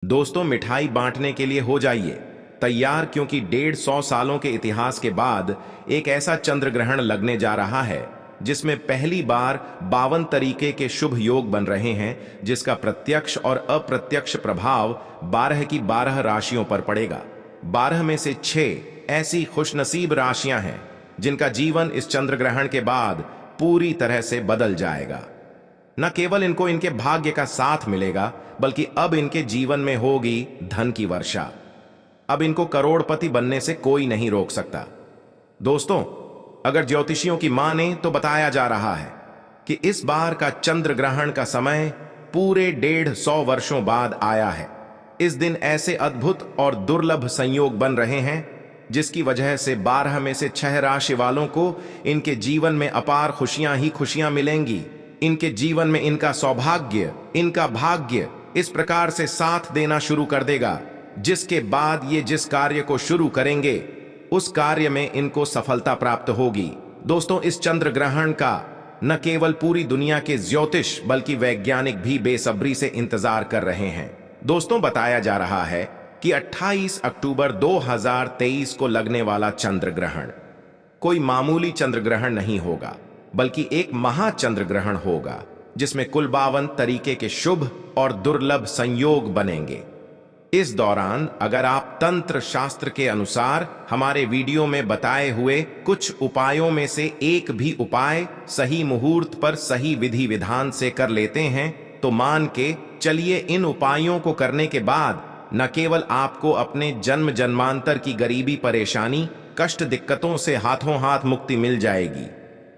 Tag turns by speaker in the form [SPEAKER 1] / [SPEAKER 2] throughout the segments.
[SPEAKER 1] दोस्तों, मिठाई बांटने के लिए हो जाइए तैयार, क्योंकि 150 सालों के इतिहास के बाद एक ऐसा चंद्र ग्रहण लगने जा रहा है जिसमें पहली बार 52 तरीके के शुभ योग बन रहे हैं, जिसका प्रत्यक्ष और अप्रत्यक्ष प्रभाव 12 की 12 राशियों पर पड़ेगा। 12 में से 6 ऐसी खुशनसीब राशियां हैं जिनका जीवन इस चंद्र ग्रहण के बाद पूरी तरह से बदल जाएगा। न केवल इनको इनके भाग्य का साथ मिलेगा, बल्कि अब इनके जीवन में होगी धन की वर्षा। अब इनको करोड़पति बनने से कोई नहीं रोक सकता। दोस्तों, अगर ज्योतिषियों की माने तो बताया जा रहा है कि इस बार का चंद्र ग्रहण का समय पूरे 150 वर्षों बाद आया है। इस दिन ऐसे अद्भुत और दुर्लभ संयोग बन रहे हैं जिसकी वजह से 12 में से 6 राशि वालों को इनके जीवन में अपार खुशियां ही खुशियां मिलेंगी। इनके जीवन में इनका सौभाग्य, इनका भाग्य इस प्रकार से साथ देना शुरू कर देगा, जिसके बाद ये जिस कार्य को शुरू करेंगे उस कार्य में इनको सफलता प्राप्त होगी। दोस्तों, इस चंद्र ग्रहण का न केवल पूरी दुनिया के ज्योतिष बल्कि वैज्ञानिक भी बेसब्री से इंतजार कर रहे हैं। दोस्तों, बताया जा रहा है कि 28 अक्टूबर 2023 को लगने वाला चंद्र ग्रहण कोई मामूली चंद्र ग्रहण नहीं होगा, बल्कि एक महाचंद्र ग्रहण होगा जिसमें कुल 52 तरीके के शुभ और दुर्लभ संयोग बनेंगे। इस दौरान अगर आप तंत्र शास्त्र के अनुसार हमारे वीडियो में बताए हुए कुछ उपायों में से एक भी उपाय सही मुहूर्त पर सही विधि विधान से कर लेते हैं, तो मान के चलिए इन उपायों को करने के बाद न केवल आपको अपने जन्म जन्मांतर की गरीबी, परेशानी, कष्ट, दिक्कतों से हाथों हाथ मुक्ति मिल जाएगी,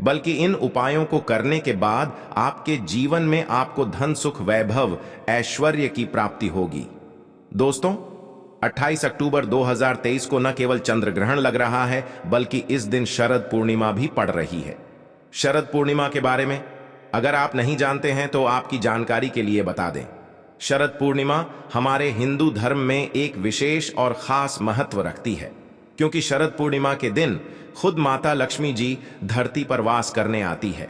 [SPEAKER 1] बल्कि इन उपायों को करने के बाद आपके जीवन में आपको धन, सुख, वैभव, ऐश्वर्य की प्राप्ति होगी। दोस्तों, 28 अक्टूबर 2023 को न केवल चंद्र ग्रहण लग रहा है, बल्कि इस दिन शरद पूर्णिमा भी पड़ रही है। शरद पूर्णिमा के बारे में अगर आप नहीं जानते हैं तो आपकी जानकारी के लिए बता दें। शरद पूर्णिमा हमारे हिंदू धर्म में एक विशेष और खास महत्व रखती है, क्योंकि शरद पूर्णिमा के दिन खुद माता लक्ष्मी जी धरती पर वास करने आती है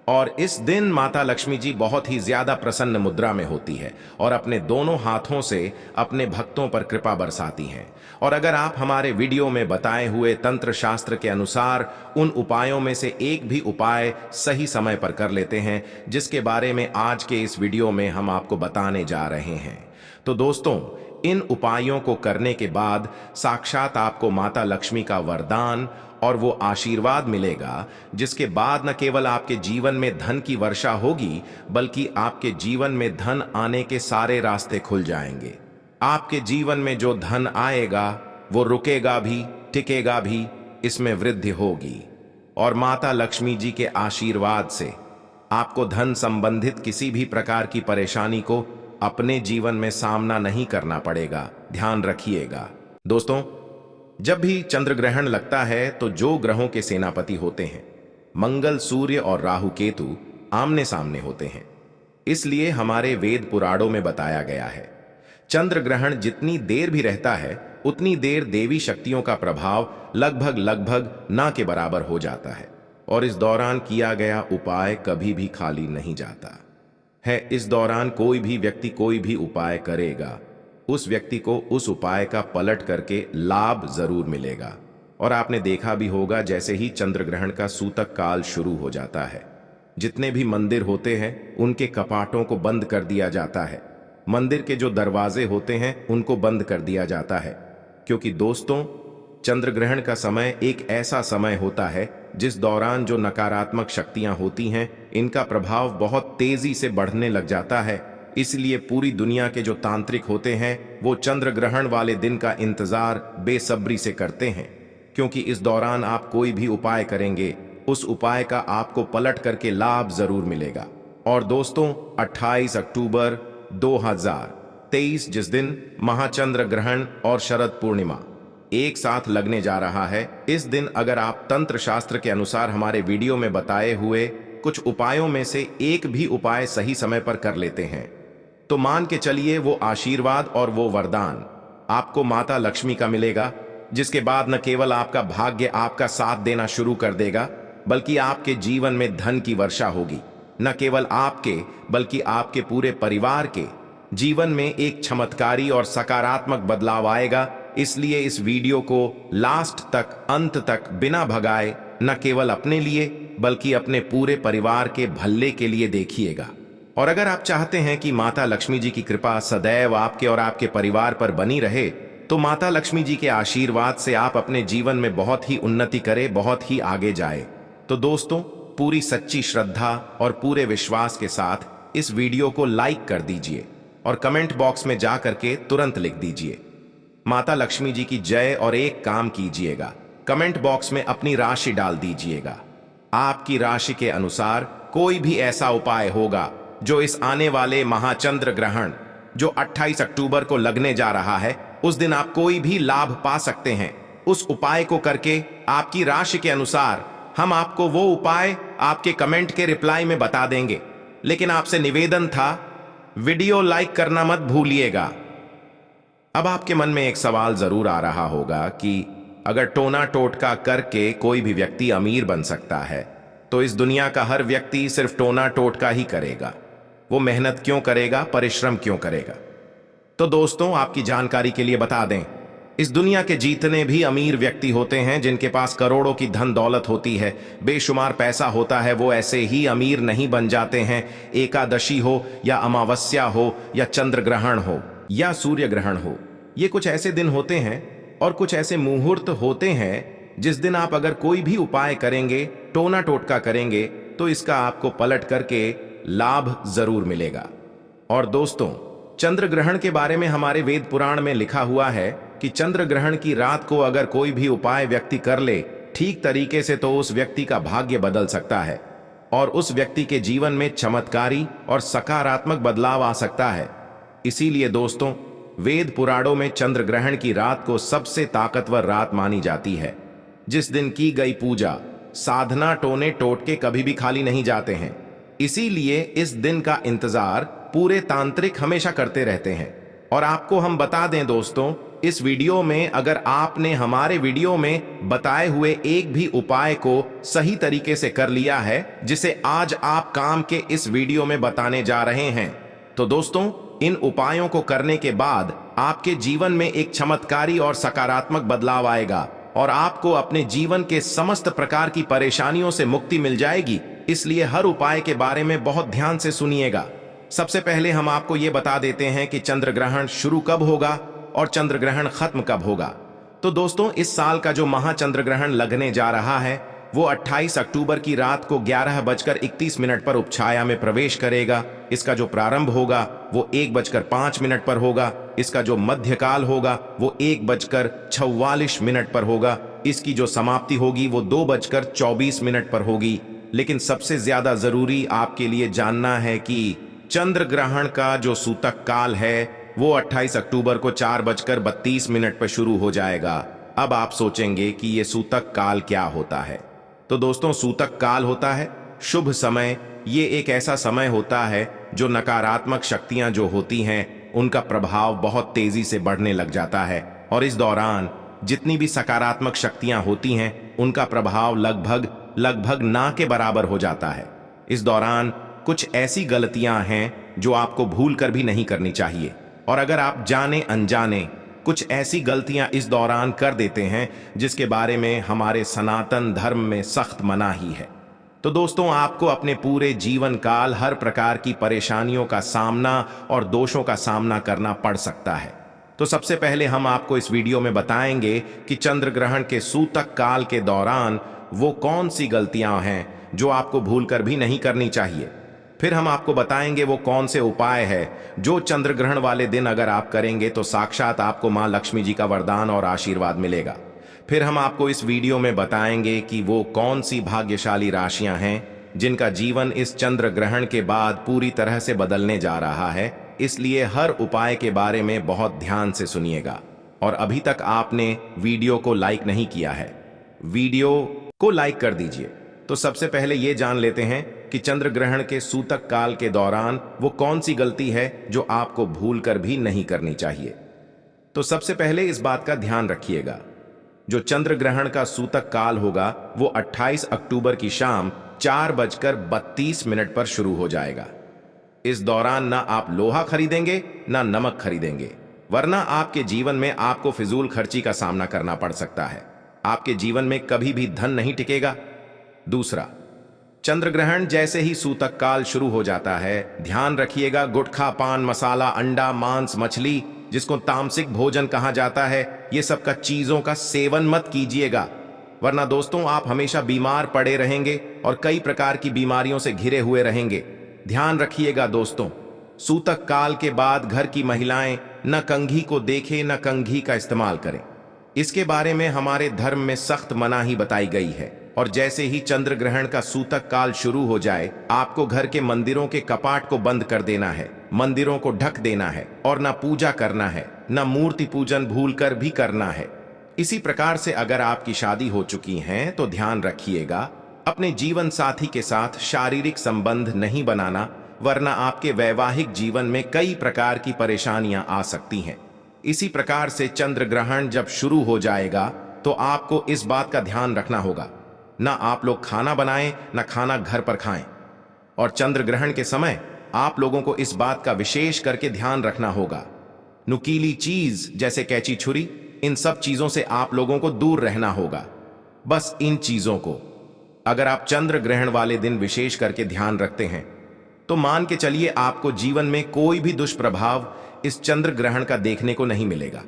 [SPEAKER 1] और इस दिन माता लक्ष्मी जी बहुत ही ज्यादा प्रसन्न मुद्रा में होती है और अपने दोनों हाथों से अपने भक्तों पर कृपा बरसाती हैं। और अगर आप हमारे वीडियो में बताए हुए तंत्र शास्त्र के अनुसार उन उपायों में से एक भी उपाय सही समय पर कर लेते हैं, जिसके बारे में आज के इस वीडियो में हम आपको बताने जा रहे हैं, तो दोस्तों, इन उपायों को करने के बाद साक्षात आपको माता लक्ष्मी का वरदान और वो आशीर्वाद मिलेगा, जिसके बाद न केवल आपके जीवन में धन की वर्षा होगी, बल्कि आपके जीवन में धन आने के सारे रास्ते खुल जाएंगे। आपके जीवन में जो धन आएगा वो रुकेगा भी, टिकेगा भी, इसमें वृद्धि होगी और माता लक्ष्मी जी के आशीर्वाद से आपको धन संबंधित किसी भी प्रकार की परेशानी को अपने जीवन में सामना नहीं करना पड़ेगा। ध्यान रखिएगा। दोस्तों, जब भी चंद्र ग्रहण लगता है तो जो ग्रहों के सेनापति होते हैं, मंगल, सूर्य और राहु केतु आमने सामने होते हैं। इसलिए हमारे वेद पुराणों में बताया गया है, चंद्र ग्रहण जितनी देर भी रहता है उतनी देर देवी शक्तियों का प्रभाव लगभग ना के बराबर हो जाता है और इस दौरान किया गया उपाय कभी भी खाली नहीं जाता है। इस दौरान कोई भी व्यक्ति कोई भी उपाय करेगा, उस व्यक्ति को उस उपाय का पलट करके लाभ जरूर मिलेगा। और आपने देखा भी होगा, जैसे ही चंद्र ग्रहण का सूतक काल शुरू हो जाता है, जितने भी मंदिर होते हैं उनके कपाटों को बंद कर दिया जाता है, मंदिर के जो दरवाजे होते हैं उनको बंद कर दिया जाता है, क्योंकि दोस्तों, चंद्र ग्रहण का समय एक ऐसा समय होता है जिस दौरान जो नकारात्मक शक्तियां होती हैं इनका प्रभाव बहुत तेजी से बढ़ने लग जाता है। इसलिए पूरी दुनिया के जो तांत्रिक होते हैं वो चंद्र ग्रहण वाले दिन का इंतजार बेसब्री से करते हैं, क्योंकि इस दौरान आप कोई भी उपाय करेंगे उस उपाय का आपको पलट करके लाभ जरूर मिलेगा। और दोस्तों, 28 अक्टूबर 2023 जिस दिन महाचंद्र ग्रहण और शरद पूर्णिमा एक साथ लगने जा रहा है, इस दिन अगर आप तंत्र शास्त्र के अनुसार हमारे वीडियो में बताए हुए कुछ उपायों में से एक भी उपाय सही समय पर कर लेते हैं, तो मान के चलिए वो आशीर्वाद और वो वरदान आपको माता लक्ष्मी का मिलेगा, जिसके बाद न केवल आपका भाग्य आपका साथ देना शुरू कर देगा, बल्कि आपके जीवन में धन की वर्षा होगी। न केवल आपके बल्कि आपके पूरे परिवार के जीवन में एक चमत्कारी और सकारात्मक बदलाव आएगा। इसलिए इस वीडियो को लास्ट तक, अंत तक बिना भगाए न केवल अपने लिए बल्कि अपने पूरे परिवार के भले के लिए देखिएगा। और अगर आप चाहते हैं कि माता लक्ष्मी जी की कृपा सदैव आपके और आपके परिवार पर बनी रहे, तो माता लक्ष्मी जी के आशीर्वाद से आप अपने जीवन में बहुत ही उन्नति करें, बहुत ही आगे जाए। तो दोस्तों, पूरी सच्ची श्रद्धा और पूरे विश्वास के साथ इस वीडियो को लाइक कर दीजिए और कमेंट बॉक्स में जा करके तुरंत लिख दीजिए माता लक्ष्मी जी की जय। और एक काम कीजिएगा, कमेंट बॉक्स में अपनी राशि डाल दीजिएगा। आपकी राशि के अनुसार कोई भी ऐसा उपाय होगा जो इस आने वाले महाचंद्र ग्रहण जो 28 अक्टूबर को लगने जा रहा है, उस दिन आप कोई भी लाभ पा सकते हैं। उस उपाय को करके आपकी राशि के अनुसार हम आपको वो उपाय आपके कमेंट के रिप्लाई में बता देंगे। लेकिन आपसे निवेदन था, वीडियो लाइक करना मत भूलिएगा। अब आपके मन में एक सवाल जरूर आ रहा होगा कि अगर टोना टोटका करके कोई भी व्यक्ति अमीर बन सकता है, तो इस दुनिया का हर व्यक्ति सिर्फ टोना टोटका ही करेगा। वो मेहनत क्यों करेगा, परिश्रम क्यों करेगा? तो दोस्तों, आपकी जानकारी के लिए बता दें, इस दुनिया के जितने भी अमीर व्यक्ति होते हैं, जिनके पास करोड़ों की धन दौलत होती है, बेशुमार पैसा होता है, वो ऐसे ही अमीर नहीं बन जाते हैं। एकादशी हो या अमावस्या हो या चंद्र ग्रहण हो या सूर्य ग्रहण हो, ये कुछ ऐसे दिन होते हैं और कुछ ऐसे मुहूर्त होते हैं जिस दिन आप अगर कोई भी उपाय करेंगे, टोना टोटका करेंगे, तो इसका आपको पलट करके लाभ जरूर मिलेगा। और दोस्तों, चंद्र ग्रहण के बारे में हमारे वेद पुराण में लिखा हुआ है कि चंद्र ग्रहण की रात को अगर कोई भी उपाय व्यक्ति कर ले ठीक तरीके से, तो उस व्यक्ति का भाग्य बदल सकता है और उस व्यक्ति के जीवन में चमत्कारी और सकारात्मक बदलाव आ सकता है। इसीलिए दोस्तों, वेद पुराणों में चंद्र ग्रहण की रात को सबसे ताकतवर रात मानी जाती है, जिस दिन की गई पूजा, साधना, टोने टोटके कभी भी खाली नहीं जाते हैं। इसीलिए इस दिन का इंतजार पूरे तांत्रिक हमेशा करते रहते हैं। और आपको हम बता दें दोस्तों, इस वीडियो में अगर आपने हमारे वीडियो में बताए हुए एक भी उपाय को सही तरीके से कर लिया है, जिसे आज आप काम के इस वीडियो में बताने जा रहे हैं, तो दोस्तों, इन उपायों को करने के बाद आपके जीवन में एक चमत्कारी और सकारात्मक बदलाव आएगा और आपको अपने जीवन के समस्त प्रकार की परेशानियों से मुक्ति मिल जाएगी। इसलिए हर उपाय के बारे में बहुत ध्यान से सुनिएगा। सबसे पहले हम आपको ये बता देते हैं कि चंद्र ग्रहण शुरू कब होगा और चंद्र ग्रहण खत्म कब होगा। तो दोस्तों, इस साल का जो महाचंद्र ग्रहण लगने जा रहा है, वो 28 अक्टूबर की रात को 11:31 पर उपछाया में प्रवेश करेगा। इसका जो प्रारंभ होगा वो 1:05 पर होगा। इसका जो मध्यकाल होगा वो 1:44 पर होगा। इसकी जो समाप्ति होगी वो 2:24 पर होगी। लेकिन सबसे ज्यादा जरूरी आपके लिए जानना है कि चंद्र ग्रहण का जो सूतक काल है वो 28 अक्टूबर को 4:32 पर शुरू हो जाएगा। अब आप सोचेंगे कि ये सूतक काल क्या होता है? तो दोस्तों, सूतक काल होता है शुभ समय। ये एक ऐसा समय होता है जो नकारात्मक शक्तियां जो होती हैं, उनका प्रभाव बहुत तेजी से बढ़ने लग जाता है। और इस दौरान जितनी भी सकारात्मक शक्तियां होती हैं, उनका प्रभाव लगभग ना के बराबर हो जाता है। इस दौरान कुछ ऐसी गलतियां हैं जो आपको भूल कर भी नहीं करनी चाहिए। और अगर आप जाने अनजाने कुछ ऐसी गलतियां इस दौरान कर देते हैं जिसके बारे में हमारे सनातन धर्म में सख्त मना ही है, तो दोस्तों, आपको अपने पूरे जीवन काल हर प्रकार की परेशानियों का सामना और दोषों का सामना करना पड़ सकता है। तो सबसे पहले हम आपको इस वीडियो में बताएंगे कि चंद्र ग्रहण के सूतक काल के दौरान वो कौन सी गलतियां हैं जो आपको भूलकर भी नहीं करनी चाहिए। फिर हम आपको बताएंगे वो कौन से उपाय है जो चंद्र ग्रहण वाले दिन अगर आप करेंगे तो साक्षात आपको मां लक्ष्मी जी का वरदान और आशीर्वाद मिलेगा। फिर हम आपको इस वीडियो में बताएंगे कि वो कौन सी भाग्यशाली राशियां हैं जिनका जीवन इस चंद्र ग्रहण के बाद पूरी तरह से बदलने जा रहा है। इसलिए हर उपाय के बारे में बहुत ध्यान से सुनिएगा। और अभी तक आपने वीडियो को लाइक नहीं किया है, वीडियो को लाइक कर दीजिए। तो सबसे पहले ये जान लेते हैं कि चंद्र ग्रहण के सूतक काल के दौरान वो कौन सी गलती है जो आपको भूल कर भी नहीं करनी चाहिए। तो सबसे पहले इस बात का ध्यान रखिएगा, जो चंद्र ग्रहण का सूतक काल होगा वो 28 अक्टूबर की शाम 4:32 पर शुरू हो जाएगा। इस दौरान ना आप लोहा खरीदेंगे ना नमक खरीदेंगे, वरना आपके जीवन में आपको फिजूल खर्ची का सामना करना पड़ सकता है। आपके जीवन में कभी भी धन नहीं टिकेगा। दूसरा, चंद्र ग्रहण जैसे ही सूतक काल शुरू हो जाता है, ध्यान रखिएगा, गुटखा, पान मसाला, अंडा, मांस, मछली, जिसको तामसिक भोजन कहा जाता है, ये सब का चीजों का सेवन मत कीजिएगा, वरना दोस्तों आप हमेशा बीमार पड़े रहेंगे और कई प्रकार की बीमारियों से घिरे हुए रहेंगे। ध्यान रखिएगा दोस्तों, सूतक काल के बाद घर की महिलाएं न कंघी को देखें न कंघी का इस्तेमाल करें। इसके बारे में हमारे धर्म में सख्त मनाही बताई गई है। और जैसे ही चंद्र ग्रहण का सूतक काल शुरू हो जाए, आपको घर के मंदिरों के कपाट को बंद कर देना है, मंदिरों को ढक देना है और न पूजा करना है, न मूर्ति पूजन भूलकर भी करना है। इसी प्रकार से अगर आपकी शादी हो चुकी है तो ध्यान रखिएगा, अपने जीवन साथी के साथ शारीरिक संबंध नहीं बनाना, वरना आपके वैवाहिक जीवन में कई प्रकार की परेशानियां आ सकती हैं। इसी प्रकार से चंद्र ग्रहण जब शुरू हो जाएगा तो आपको इस बात का ध्यान रखना होगा, ना आप लोग खाना बनाएं ना खाना घर पर खाएं। और चंद्र ग्रहण के समय आप लोगों को इस बात का विशेष करके ध्यान रखना होगा, नुकीली चीज जैसे कैंची, छुरी, इन सब चीजों से आप लोगों को दूर रहना होगा। बस इन चीजों को अगर आप चंद्र ग्रहण वाले दिन विशेष करके ध्यान रखते हैं तो मान के चलिए आपको जीवन में कोई भी दुष्प्रभाव इस चंद्र ग्रहण का देखने को नहीं मिलेगा।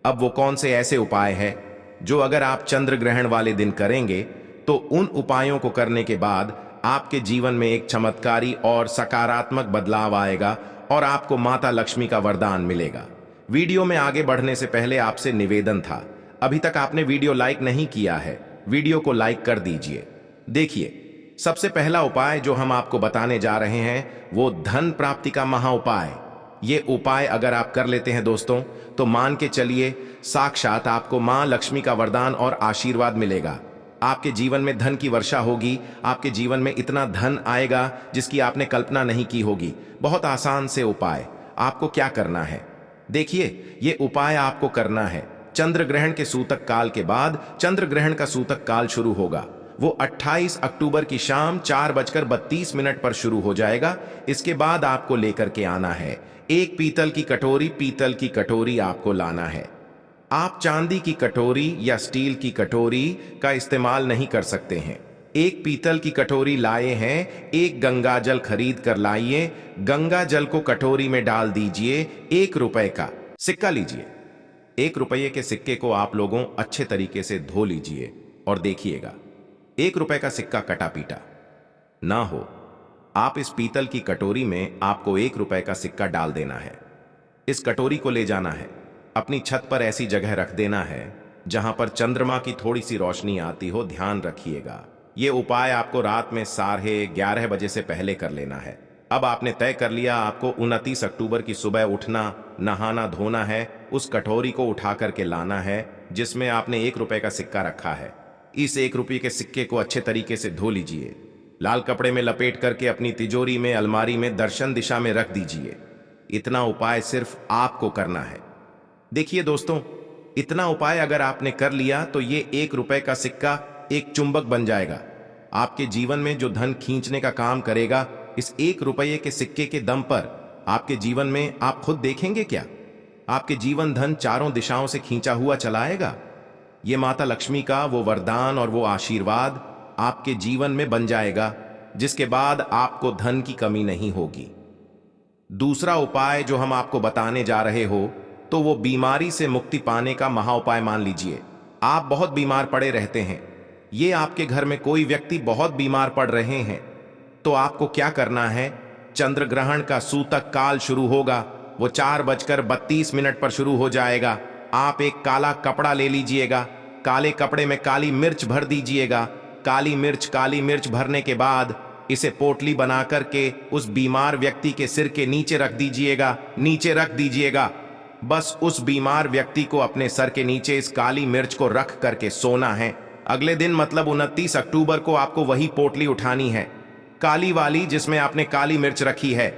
[SPEAKER 1] अब वो कौन से ऐसे उपाय हैं जो अगर आप चंद्र ग्रहण वाले दिन करेंगे तो उन उपायों को करने के बाद आपके जीवन में एक चमत्कारी और सकारात्मक बदलाव आएगा और आपको माता लक्ष्मी का वरदान मिलेगा। वीडियो में आगे बढ़ने से पहले आपसे निवेदन था, अभी तक आपने वीडियो लाइक नहीं किया है, वीडियो को लाइक कर दीजिए। देखिए, सबसे पहला उपाय जो हम आपको बताने जा रहे हैं वो धन प्राप्ति का महा उपाय। ये उपाय अगर आप कर लेते हैं दोस्तों तो मान के चलिए साक्षात आपको मां लक्ष्मी का वरदान और आशीर्वाद मिलेगा। आपके जीवन में धन की वर्षा होगी, आपके जीवन में इतना धन आएगा जिसकी आपने कल्पना नहीं की होगी। बहुत आसान से उपाय। आपको क्या करना है, देखिए, ये उपाय आपको करना है चंद्र ग्रहण के सूतक काल के बाद। चंद्र ग्रहण का सूतक काल शुरू होगा, वो 28 अक्टूबर की शाम 4:32 पर शुरू हो जाएगा। इसके बाद आपको लेकर के आना है एक पीतल की कटोरी आपको लाना है। आप चांदी की कटोरी या स्टील की कटोरी का इस्तेमाल नहीं कर सकते हैं। एक पीतल की कटोरी लाए हैं, एक गंगा जल खरीद कर लाइए, गंगा जल को कटोरी में डाल दीजिए, 1 रुपए का सिक्का लीजिए। 1 रुपये के सिक्के को आप लोगों अच्छे तरीके से धो लीजिए और देखिएगा 1 रुपए का सिक्का कटा पीटा ना हो। आप इस पीतल की कटोरी में आपको 1 रुपए का सिक्का डाल देना है। इस कटोरी को ले जाना है, अपनी छत पर ऐसी जगह रख देना है जहां पर चंद्रमा की थोड़ी सी रोशनी आती हो। ध्यान रखिएगा, ये उपाय आपको रात में 11:30 बजे से पहले कर लेना है। अब आपने तय कर लिया आपको 29 अक्टूबर की सुबह उठना, नहाना धोना है, उस कटोरी को उठा करके लाना है जिसमें आपने 1 रुपए का सिक्का रखा है। इस 1 रुपये के सिक्के को अच्छे तरीके से धो लीजिए, लाल कपड़े में लपेट करके अपनी तिजोरी में, अलमारी में दर्शन दिशा में रख दीजिए। इतना उपाय सिर्फ आपको करना है। देखिए दोस्तों, इतना उपाय अगर आपने कर लिया तो ये 1 रुपए का सिक्का एक चुंबक बन जाएगा। आपके जीवन में जो धन खींचने का काम करेगा, इस 1 रुपये के सिक्के के दम पर आपके जीवन में आप खुद देखेंगे क्या, आपके जीवन धन चारों दिशाओं से खींचा हुआ चला आएगा। ये माता लक्ष्मी का वो वरदान और वो आशीर्वाद आपके जीवन में बन जाएगा, जिसके बाद आपको धन की कमी नहीं होगी। दूसरा उपाय जो हम आपको बताने जा रहे हो तो वो बीमारी से मुक्ति पाने का महा उपाय मान लीजिए। आप बहुत बीमार पड़े रहते हैं, ये आपके घर में कोई व्यक्ति बहुत बीमार पड़ रहे हैं, तो आपको क्या करना है, चंद्र ग्रहण का सूतक काल शुरू होगा, वो 4:32 पर शुरू हो जाएगा। आप एक काला कपड़ा ले लीजिएगा, काले कपड़े में काली मिर्च भर दीजिएगा। काली मिर्च भरने के बाद इसे पोटली बना करके उस बीमार व्यक्ति के सिर के नीचे रख दीजिएगा। बस उस बीमार व्यक्ति को अपने सर के नीचे इस काली मिर्च को रख करके सोना है। अगले दिन मतलब 29 अक्टूबर को आपको वही पोटली उठानी है, काली वाली जिसमें आपने काली मिर्च रखी है।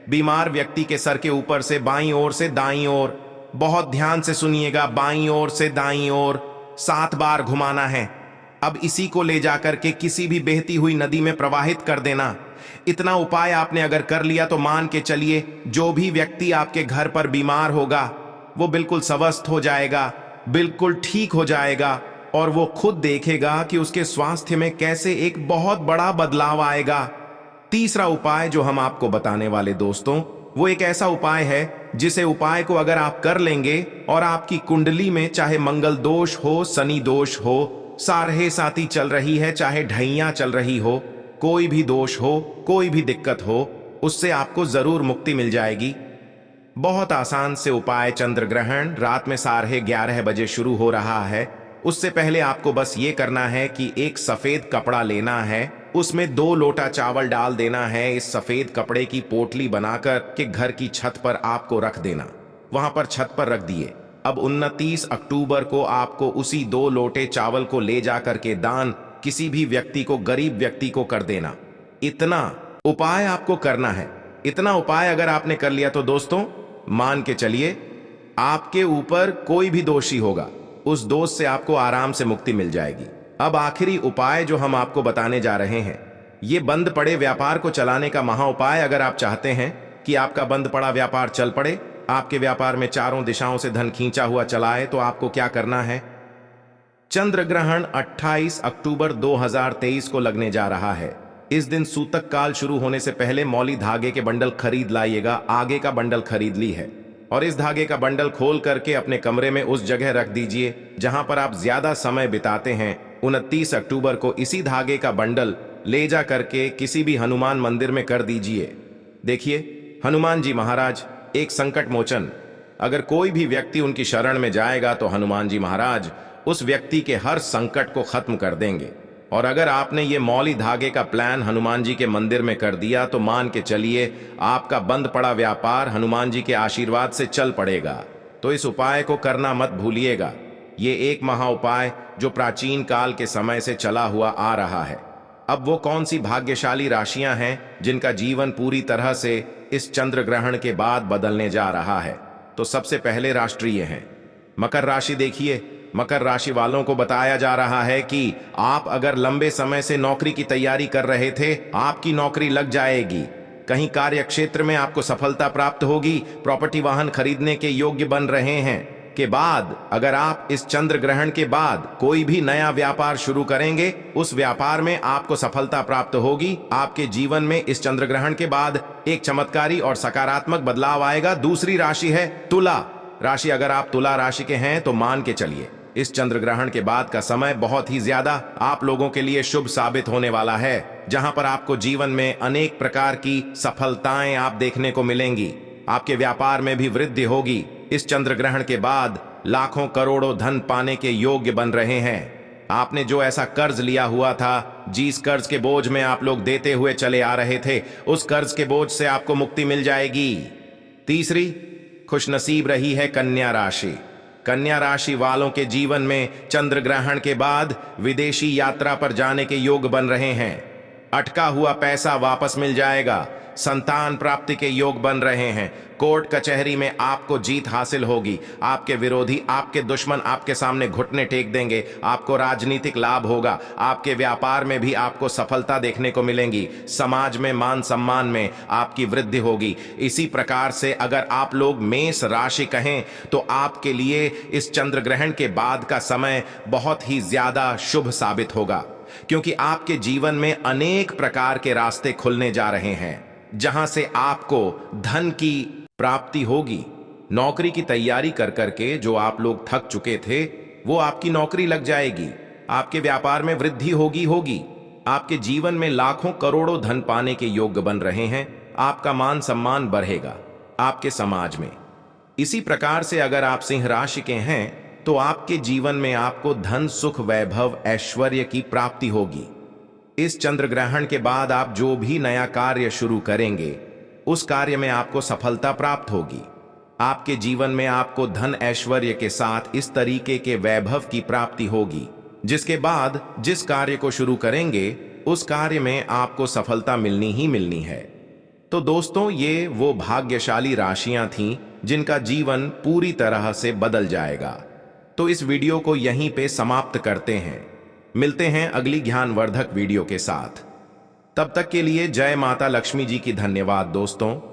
[SPEAKER 1] बीमार व्यक्ति के सर के ऊपर से बाईं ओर से दाईं ओर, बहुत ध्यान से सुनिएगा, बाईं ओर से दाईं ओर 7 बार घुमाना है। अब इसी को ले जाकर के किसी भी बहती हुई नदी में प्रवाहित कर देना। इतना उपाय आपने अगर कर लिया तो मान के चलिए जो भी व्यक्ति आपके घर पर बीमार होगा वो बिल्कुल स्वस्थ हो जाएगा, बिल्कुल ठीक हो जाएगा और वो खुद देखेगा कि उसके स्वास्थ्य में कैसे एक बहुत बड़ा बदलाव आएगा। तीसरा उपाय जो हम आपको बताने वाले दोस्तों, वो एक ऐसा उपाय है जिसे उपाय को अगर आप कर लेंगे और आपकी कुंडली में चाहे मंगल दोष हो, शनि दोष हो, सारहे साती चल रही है, चाहे ढैया चल रही हो, कोई भी दोष हो, कोई भी दिक्कत हो, उससे आपको जरूर मुक्ति मिल जाएगी। बहुत आसान से उपाय। चंद्र ग्रहण रात में 11:30 बजे शुरू हो रहा है। उससे पहले आपको बस ये करना है कि एक सफेद कपड़ा लेना है, उसमें 2 लोटा चावल डाल देना है। इस सफेद कपड़े की पोटली बनाकर के घर की छत पर आपको रख देना, वहां पर छत पर रख दिए। अब 29 अक्टूबर को आपको उसी 2 लोटे चावल को ले जाकर के दान किसी भी व्यक्ति को, गरीब व्यक्ति को कर देना। इतना उपाय आपको करना है। इतना उपाय अगर आपने कर लिया तो दोस्तों मान के चलिए आपके ऊपर कोई भी दोषी होगा, उस दोष से आपको आराम से मुक्ति मिल जाएगी। अब आखिरी उपाय जो हम आपको बताने जा रहे हैं, ये बंद पड़े व्यापार को चलाने का महा उपाय। अगर आप चाहते हैं कि आपका बंद पड़ा व्यापार चल पड़े, आपके व्यापार में चारों दिशाओं से धन खींचा हुआ चलाए, तो आपको क्या करना है? चंद्र ग्रहण 28 अक्टूबर 2023 को लगने जा रहा है। इस दिन सूतक काल शुरू होने से पहले मौली धागे के बंडल खरीद लाइएगा। आगे का बंडल खरीद ली है और इस धागे का बंडल खोल करके अपने कमरे में उस जगह रख दीजिए जहां पर आप ज्यादा समय बिताते हैं। 29 अक्टूबर को इसी धागे का बंडल ले जा करके किसी भी हनुमान मंदिर में कर दीजिए। देखिए, हनुमान जी महाराज एक संकट मोचन। अगर कोई भी व्यक्ति उनकी शरण में जाएगा तो हनुमान जी महाराज उस व्यक्ति के हर संकट को खत्म कर देंगे। और अगर आपने ये मौली धागे का प्लान हनुमान जी के मंदिर में कर दिया तो मान के चलिए आपका बंद पड़ा व्यापार हनुमान जी के आशीर्वाद से चल पड़ेगा। तो इस उपाय को करना मत भूलिएगा। ये एक महा उपाय जो प्राचीन काल के समय से चला हुआ आ रहा है। अब वो कौन सी भाग्यशाली राशियां हैं जिनका जीवन पूरी तरह से इस चंद्र ग्रहण के बाद बदलने जा रहा है? तो सबसे पहले राष्ट्रीय हैं मकर राशि। देखिए, मकर राशि वालों को बताया जा रहा है कि आप अगर लंबे समय से नौकरी की तैयारी कर रहे थे, आपकी नौकरी लग जाएगी। कहीं कार्य क्षेत्र में आपको सफलता प्राप्त होगी। प्रॉपर्टी वाहन खरीदने के योग्य बन रहे हैं। के बाद अगर आप इस चंद्र ग्रहण के बाद कोई भी नया व्यापार शुरू करेंगे, उस व्यापार में आपको सफलता प्राप्त होगी। आपके जीवन में इस चंद्र ग्रहण के बाद एक चमत्कारी और सकारात्मक बदलाव आएगा। दूसरी राशि है तुला राशि। अगर आप तुला राशि के हैं तो मान के चलिए इस चंद्र ग्रहण के बाद का समय बहुत ही ज्यादा आप लोगों के लिए शुभ साबित होने वाला है, जहां पर आपको जीवन में अनेक प्रकार की सफलताएं आप देखने को मिलेंगी। आपके व्यापार में भी वृद्धि होगी। इस चंद्र ग्रहण के बाद लाखों करोड़ों धन पाने के योग्य बन रहे हैं। आपने जो ऐसा कर्ज लिया हुआ था, जिस कर्ज के बोझ में आप लोग देते हुए चले आ रहे थे, उस कर्ज के बोझ से आपको मुक्ति मिल जाएगी। तीसरी खुशनसीब रही है कन्या राशि। कन्या राशि वालों के जीवन में चंद्र ग्रहण के बाद विदेशी यात्रा पर जाने के योग बन रहे हैं। अटका हुआ पैसा वापस मिल जाएगा। संतान प्राप्ति के योग बन रहे हैं। कोर्ट कचहरी में आपको जीत हासिल होगी। आपके विरोधी, आपके दुश्मन आपके सामने घुटने टेक देंगे। आपको राजनीतिक लाभ होगा। आपके व्यापार में भी आपको सफलता देखने को मिलेंगी। समाज में मान सम्मान में आपकी वृद्धि होगी। इसी प्रकार से अगर आप लोग मेष राशि कहें तो आपके लिए इस चंद्र ग्रहण के बाद का समय बहुत ही ज्यादा शुभ साबित होगा, क्योंकि आपके जीवन में अनेक प्रकार के रास्ते खुलने जा रहे हैं, जहां से आपको धन की प्राप्ति होगी। नौकरी की तैयारी कर करके जो आप लोग थक चुके थे, वो आपकी नौकरी लग जाएगी। आपके व्यापार में वृद्धि होगी। आपके जीवन में लाखों करोड़ों धन पाने के योग्य बन रहे हैं। आपका मान सम्मान बढ़ेगा आपके समाज में। इसी प्रकार से अगर आप सिंह राशि के हैं तो आपके जीवन में आपको धन, सुख, वैभव, ऐश्वर्य की प्राप्ति होगी। इस चंद्र ग्रहण के बाद आप जो भी नया कार्य शुरू करेंगे, उस कार्य में आपको सफलता प्राप्त होगी। आपके जीवन में आपको धन, ऐश्वर्य के साथ इस तरीके के वैभव की प्राप्ति होगी, जिसके बाद जिस कार्य को शुरू करेंगे उस कार्य में आपको सफलता मिलनी ही मिलनी है। तो दोस्तों, ये वो भाग्यशाली राशियां थीं जिनका जीवन पूरी तरह से बदल जाएगा। तो इस वीडियो को यहीं पे समाप्त करते हैं। मिलते हैं अगली ज्ञानवर्धक वीडियो के साथ। तब तक के लिए जय माता लक्ष्मी जी की। धन्यवाद दोस्तों।